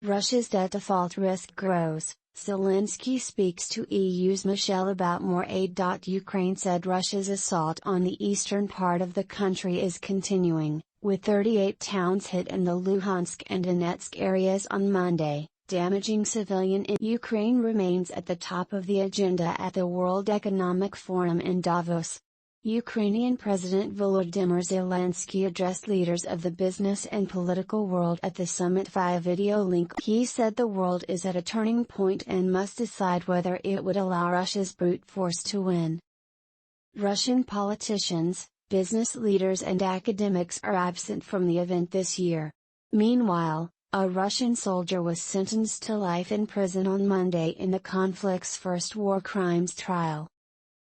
Russia's debt default risk grows. Zelenskyy speaks to EU's Michel about more aid. Ukraine said Russia's assault on the eastern part of the country is continuing, with 38 towns hit in the Luhansk and Donetsk areas on Monday, damaging civilian. Ukraine remains at the top of the agenda at the World Economic Forum in Davos. Ukrainian President Volodymyr Zelenskyy addressed leaders of the business and political world at the summit via video link. He said the world is at a turning point and must decide whether it would allow Russia's brute force to win. Russian politicians, business leaders and academics are absent from the event this year. Meanwhile, a Russian soldier was sentenced to life in prison on Monday in the conflict's first war crimes trial.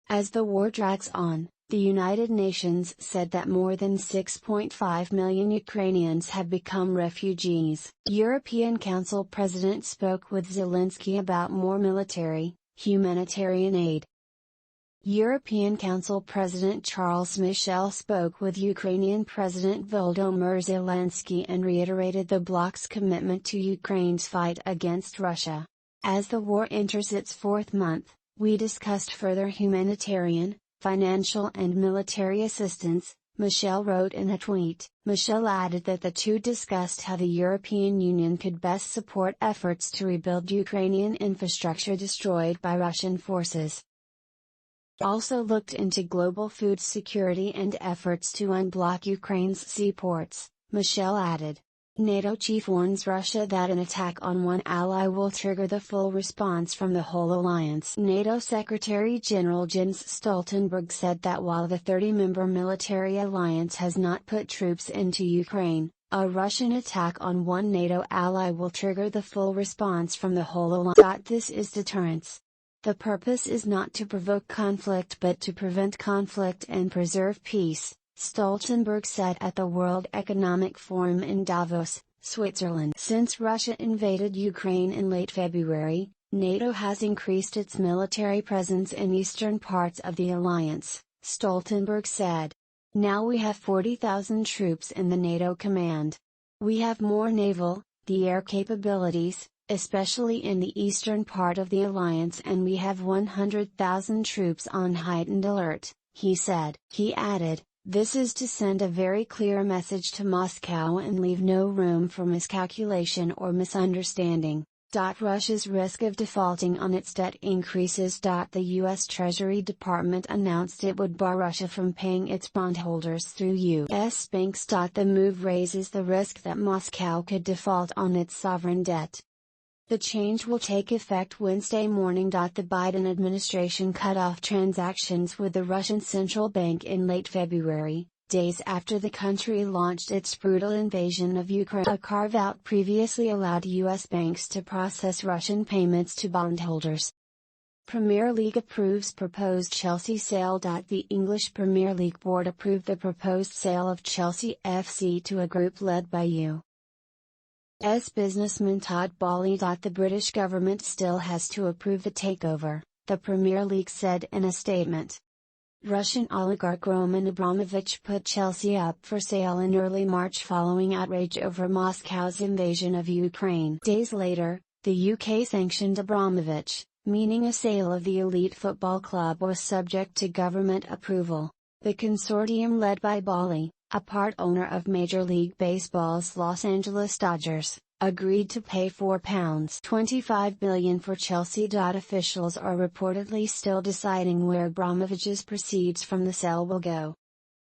As the war drags on, the United Nations said that more than 6.5 million Ukrainians have become refugees. European Council President spoke with Zelenskyy about more military, humanitarian aid. European Council President Charles Michel spoke with Ukrainian President Volodymyr Zelenskyy and reiterated the bloc's commitment to Ukraine's fight against Russia. As the war enters its fourth month, we discussed further humanitarian, financial and military assistance, Michel wrote in a tweet. Michel added that the two discussed how the European Union could best support efforts to rebuild Ukrainian infrastructure destroyed by Russian forces. Also looked into global food security and efforts to unblock Ukraine's seaports, Michel added. NATO chief warns Russia that an attack on one ally will trigger the full response from the whole alliance. NATO Secretary General Jens Stoltenberg said that while the 30-member military alliance has not put troops into Ukraine, a Russian attack on one NATO ally will trigger the full response from the whole alliance. This is deterrence. The purpose is not to provoke conflict but to prevent conflict and preserve peace, Stoltenberg said at the World Economic Forum in Davos, Switzerland. Since Russia invaded Ukraine in late February, NATO has increased its military presence in eastern parts of the alliance, Stoltenberg said. Now we have 40,000 troops in the NATO command. We have more naval, the air capabilities, especially in the eastern part of the alliance, and we have 100,000 troops on heightened alert, he said. He added, "This is to send a very clear message to Moscow and leave no room for miscalculation or misunderstanding." Russia's risk of defaulting on its debt increases. The U.S. Treasury Department announced it would bar Russia from paying its bondholders through U.S. banks. The move raises the risk that Moscow could default on its sovereign debt. The change will take effect Wednesday morning. The Biden administration cut off transactions with the Russian central bank in late February, days after the country launched its brutal invasion of Ukraine. A carve-out previously allowed U.S. banks to process Russian payments to bondholders. Premier League approves proposed Chelsea sale. The English Premier League board approved the proposed sale of Chelsea FC to a group led by U.S. businessman Todd Boehly. The British government still has to approve the takeover, the Premier League said in a statement. Russian oligarch Roman Abramovich put Chelsea up for sale in early March following outrage over Moscow's invasion of Ukraine. Days later, the UK sanctioned Abramovich, meaning a sale of the elite football club was subject to government approval. The consortium led by Boehly, a part owner of Major League Baseball's Los Angeles Dodgers, agreed to pay £4.25 billion for Chelsea. Officials are reportedly still deciding where Abramovich's proceeds from the sale will go.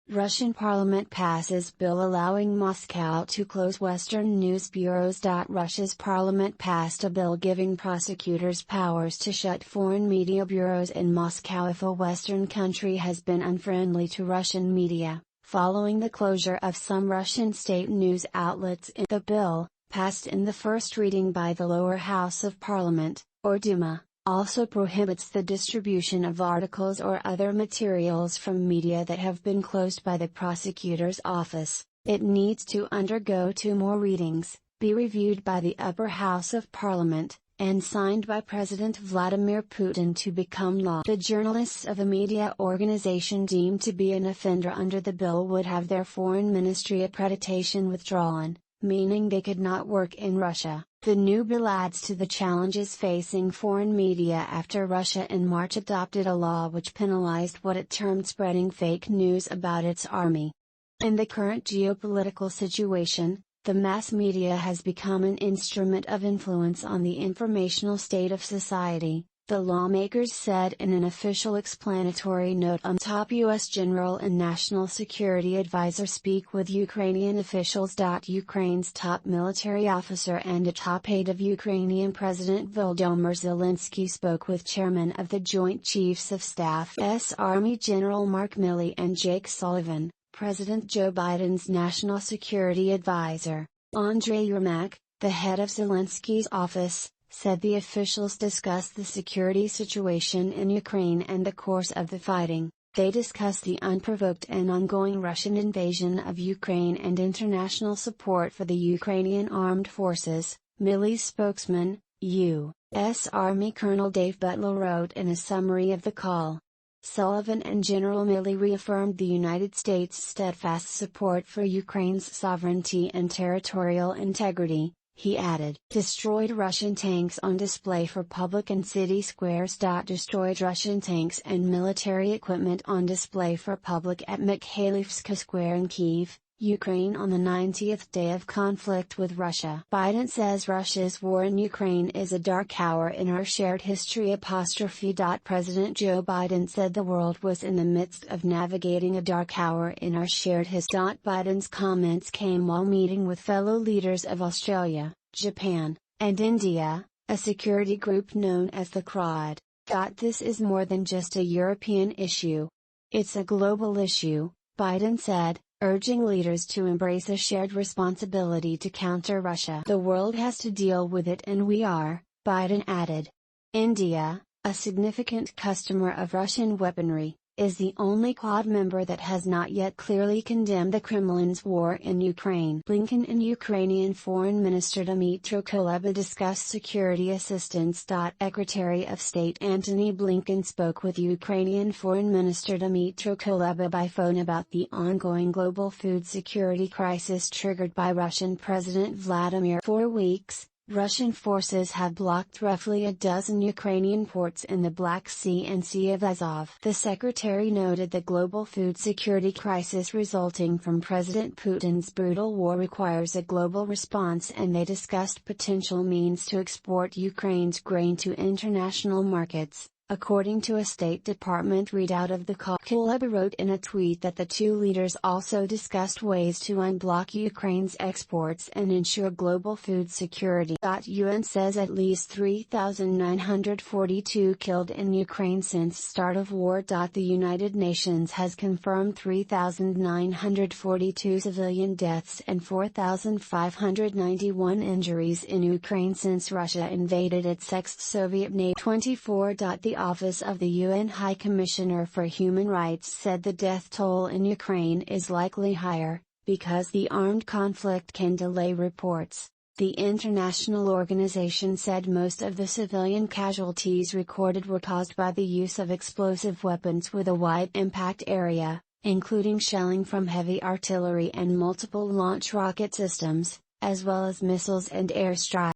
Russian parliament passes bill allowing Moscow to close Western news bureaus. Russia's parliament passed a bill giving prosecutors powers to shut foreign media bureaus in Moscow if a Western country has been unfriendly to Russian media, following the closure of some Russian state news outlets. The bill, passed in the first reading by the lower house of parliament, or Duma, also prohibits the distribution of articles or other materials from media that have been closed by the prosecutor's office. It needs to undergo 2 more readings, be reviewed by the upper house of parliament, and signed by President Vladimir Putin to become law. The journalists of a media organization deemed to be an offender under the bill would have their foreign ministry accreditation withdrawn, meaning they could not work in Russia. The new bill adds to the challenges facing foreign media after Russia in March adopted a law which penalized what it termed spreading fake news about its army. In the current geopolitical situation, the mass media has become an instrument of influence on the informational state of society, the lawmakers said in an official explanatory note on top U.S. General and National Security Advisor speak with Ukrainian officials. Ukraine's top military officer and a top aide of Ukrainian President Volodymyr Zelenskyy spoke with Chairman of the Joint Chiefs of Staff's Army General Mark Milley and Jake Sullivan, President Joe Biden's National Security Advisor. Andrei Yermak, the head of Zelenskyy's office, said the officials discussed the security situation in Ukraine and the course of the fighting. They discussed the unprovoked and ongoing Russian invasion of Ukraine and international support for the Ukrainian armed forces, Milley's spokesman, U.S. Army Colonel Dave Butler wrote in a summary of the call. Sullivan and General Milley reaffirmed the United States' steadfast support for Ukraine's sovereignty and territorial integrity. He added, destroyed Russian tanks on display for public and city squares. Destroyed Russian tanks and military equipment on display for public at Mikhailivska Square in Kyiv, Ukraine on the 90th day of conflict with Russia. Biden says Russia's war in Ukraine is a dark hour in our shared history. President Joe Biden said the world was in the midst of navigating a dark hour in our shared history. Biden's comments came while meeting with fellow leaders of Australia, Japan, and India, a security group known as the Quad. This is more than just a European issue. It's a global issue, Biden said, urging leaders to embrace a shared responsibility to counter Russia. The world has to deal with it and we are, Biden added. India, a significant customer of Russian weaponry, is the only Quad member that has not yet clearly condemned the Kremlin's war in Ukraine. Blinken and Ukrainian Foreign Minister Dmytro Kuleba discussed security assistance. Secretary of State Antony Blinken spoke with Ukrainian Foreign Minister Dmytro Kuleba by phone about the ongoing global food security crisis triggered by Russian President Vladimir. For weeks, Russian forces have blocked roughly a dozen Ukrainian ports in the Black Sea and Sea of Azov. The secretary noted the global food security crisis resulting from President Putin's brutal war requires a global response, and they discussed potential means to export Ukraine's grain to international markets. According to a State Department readout of the call, Kuleba wrote in a tweet that the two leaders also discussed ways to unblock Ukraine's exports and ensure global food security. UN says at least 3,942 killed in Ukraine since start of war. The United Nations has confirmed 3,942 civilian deaths and 4,591 injuries in Ukraine since Russia invaded its ex-Soviet nation. 24. The Office of the UN High Commissioner for Human Rights said the death toll in Ukraine is likely higher, because the armed conflict can delay reports. The international organization said most of the civilian casualties recorded were caused by the use of explosive weapons with a wide impact area, including shelling from heavy artillery and multiple launch rocket systems, as well as missiles and airstrikes.